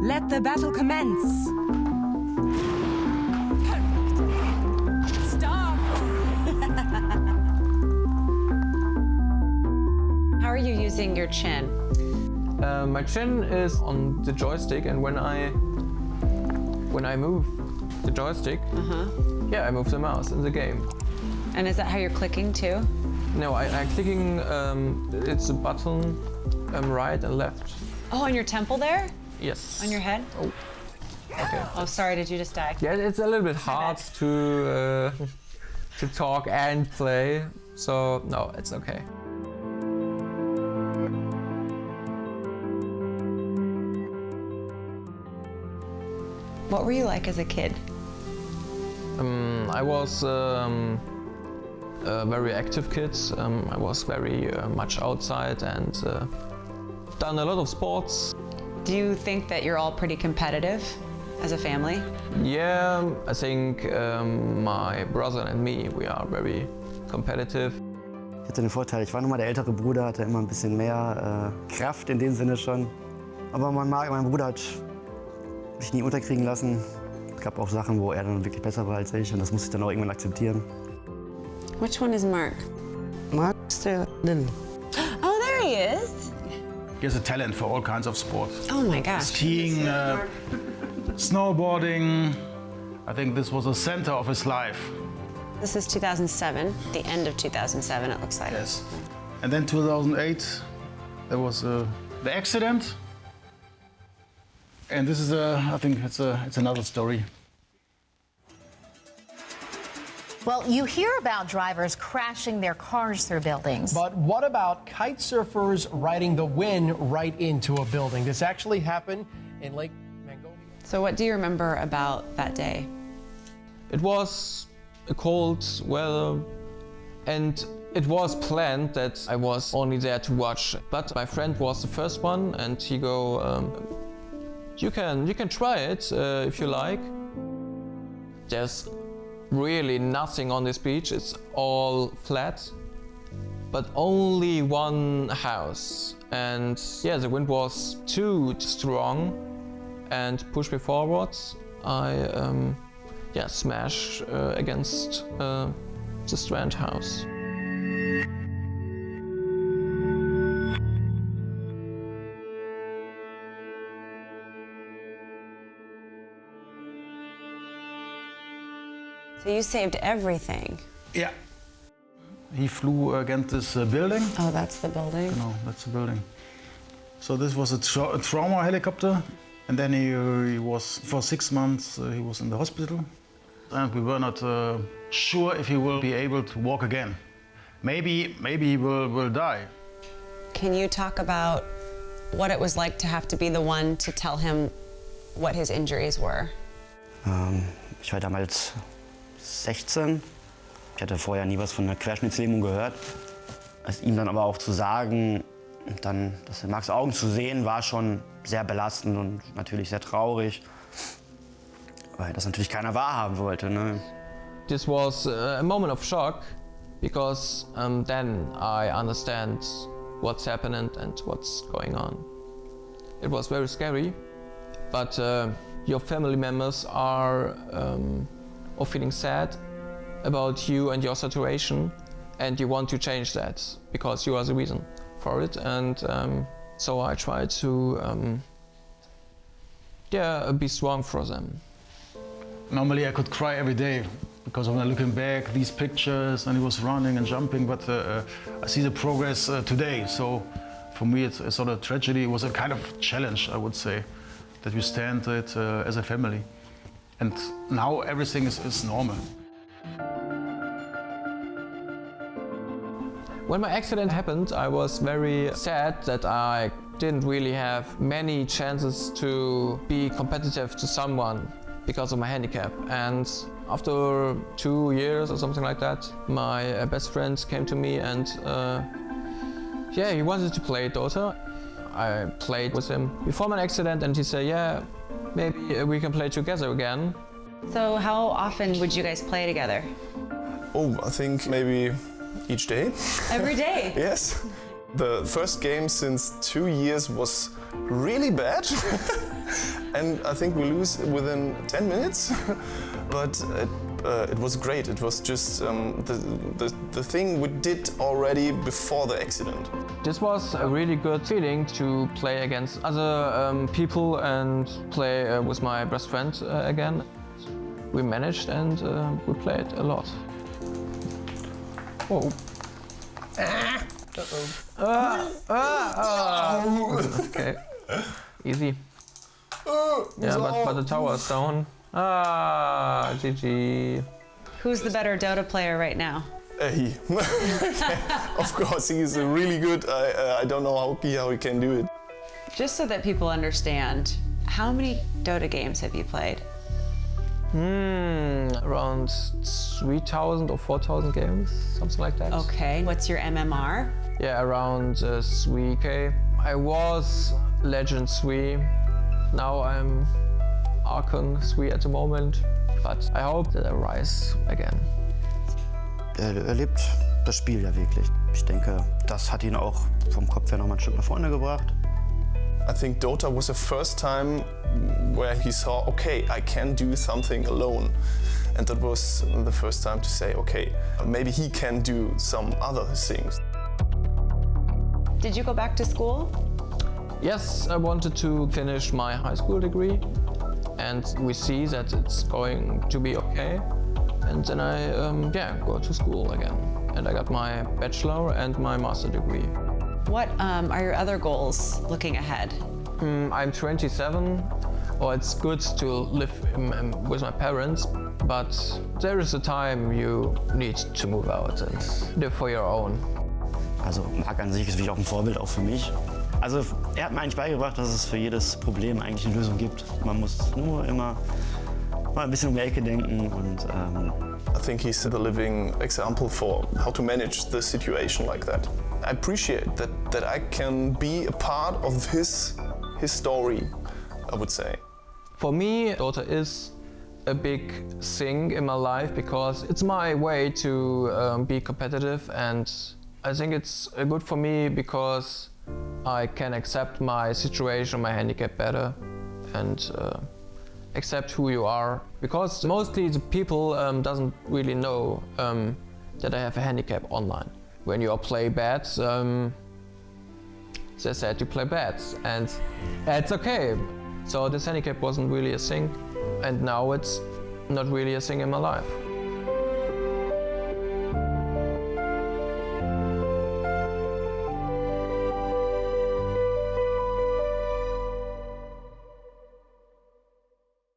Let the battle commence. Perfect. Start. How are you using your chin? My chin is on the joystick, and when I move the joystick, I move the mouse in the game. And is that how you're clicking too? No, I'm clicking, it's a button, right and left. Oh, on your temple there? Yes. On your head? Oh, okay. Oh, sorry, did you just die? Yeah, it's a little bit hard to talk and play, so no, it's okay. What were you like as a kid? I was a very active kid. I was very much outside and done a lot of sports. Do you think that you're all pretty competitive as a family? Yeah, I think my brother and me, we are very competitive. Ich hatte den Vorteil, ich war nochmal der ältere Bruder, hatte immer ein bisschen mehr Kraft in dem Sinne schon. Aber mein Bruder hat mich nie unterkriegen lassen. Es gab auch Sachen, wo er dann wirklich besser war als ich und das musste ich dann auch irgendwann akzeptieren. Which one is Mark? Mark's der Lil. Oh, there he is. He has a talent for all kinds of sports. Oh my gosh. Skiing, snowboarding. I think this was the center of his life. This is 2007, the end of 2007 it looks like. Yes. And then 2008, there was the accident. And this is I think it's another story. Well, you hear about drivers crashing their cars through buildings. But what about kite surfers riding the wind right into a building? This actually happened in Lake Mangonia. So what do you remember about that day? It was a cold weather, and it was planned that I was only there to watch. But my friend was the first one, and he go, you can try it if you like. There's really nothing on this beach, it's all flat, but only one house. And yeah, the wind was too strong and pushed me forwards. I smashed against the strand house. So you saved everything. Yeah. He flew against this building. Oh, that's the building? No, that's the building. So this was a trauma helicopter. And then he was, for 6 months, he was in the hospital. And we were not sure if he will be able to walk again. Maybe he will die. Can you talk about what it was like to have to be the one to tell him what his injuries were? Ich war damals 16. Ich hatte vorher nie was von einer Querschnittslähmung gehört. Es ihm dann aber auch zu sagen, dann das in Marks Augen zu sehen, war schon sehr belastend und natürlich sehr traurig, weil das natürlich keiner wahrhaben wollte. Ne? This was a moment of shock, because then I understand what's happening and what's going on. It was very scary, but your family members are feeling sad about you and your situation, and you want to change that because you are the reason for it. And so I try to be strong for them. Normally I could cry every day because when I'm looking back, these pictures, and he was running and jumping, but I see the progress today. So for me it's sort of tragedy. It was a kind of challenge, I would say, that we stand it as a family. And now everything is normal. When my accident happened, I was very sad that I didn't really have many chances to be competitive to someone because of my handicap. And after 2 years or something like that, my best friend came to me and he wanted to play Dota. I played with him before my accident, and he said, yeah, maybe we can play together again. So how often would you guys play together? Oh, I think maybe each day. Every day? Yes. The first game since 2 years was really bad. and I think we lose within 10 minutes. But it was great. It was just the thing we did already before the accident. This was a really good feeling to play against other people and play with my best friend again. We managed and we played a lot. Oh. Okay, easy. Yeah, but the tower is down. GG. Who's the better Dota player right now? He. Of course, he is really good. I don't know how he can do it. Just so that people understand, how many Dota games have you played? Around 3,000 or 4,000 games, something like that. Okay. What's your MMR? Yeah, around 3K. I was Legend 3. Now I'm Archon 3 at the moment. But I hope that I rise again. Er liebt das Spiel ja wirklich. Ich denke, das hat ihn auch vom Kopf her noch mal ein Stück nach vorne gebracht. I think Dota was the first time where he saw, okay, I can do something alone. And that was the first time to say, okay, maybe he can do some other things. Did you go back to school? Yes, I wanted to finish my high school degree. And we see that it's going to be okay. And then I go to school again. And I got my bachelor and my master degree. What are your other goals looking ahead? I'm 27. Well, it's good to live with my parents, but there is a time you need to move out and live for your own. Also Marc an sich ist wirklich auch ein Vorbild, auch für mich. Also er hat mir eigentlich beigebracht, dass es für jedes Problem eigentlich eine Lösung gibt. Man muss nur immer mal ein bisschen um die Ecke denken und I think he's the living example for how to manage the situation like that. I appreciate that I can be a part of his story, I would say. For me, Dota is a big thing in my life because it's my way to be competitive, and I think it's good for me because I can accept my situation, my handicap better, and accept who you are. Because mostly the people doesn't really know that I have a handicap online. When you play bad, they said you play bad, and it's okay. So this handicap wasn't really a thing, and now it's not really a thing in my life.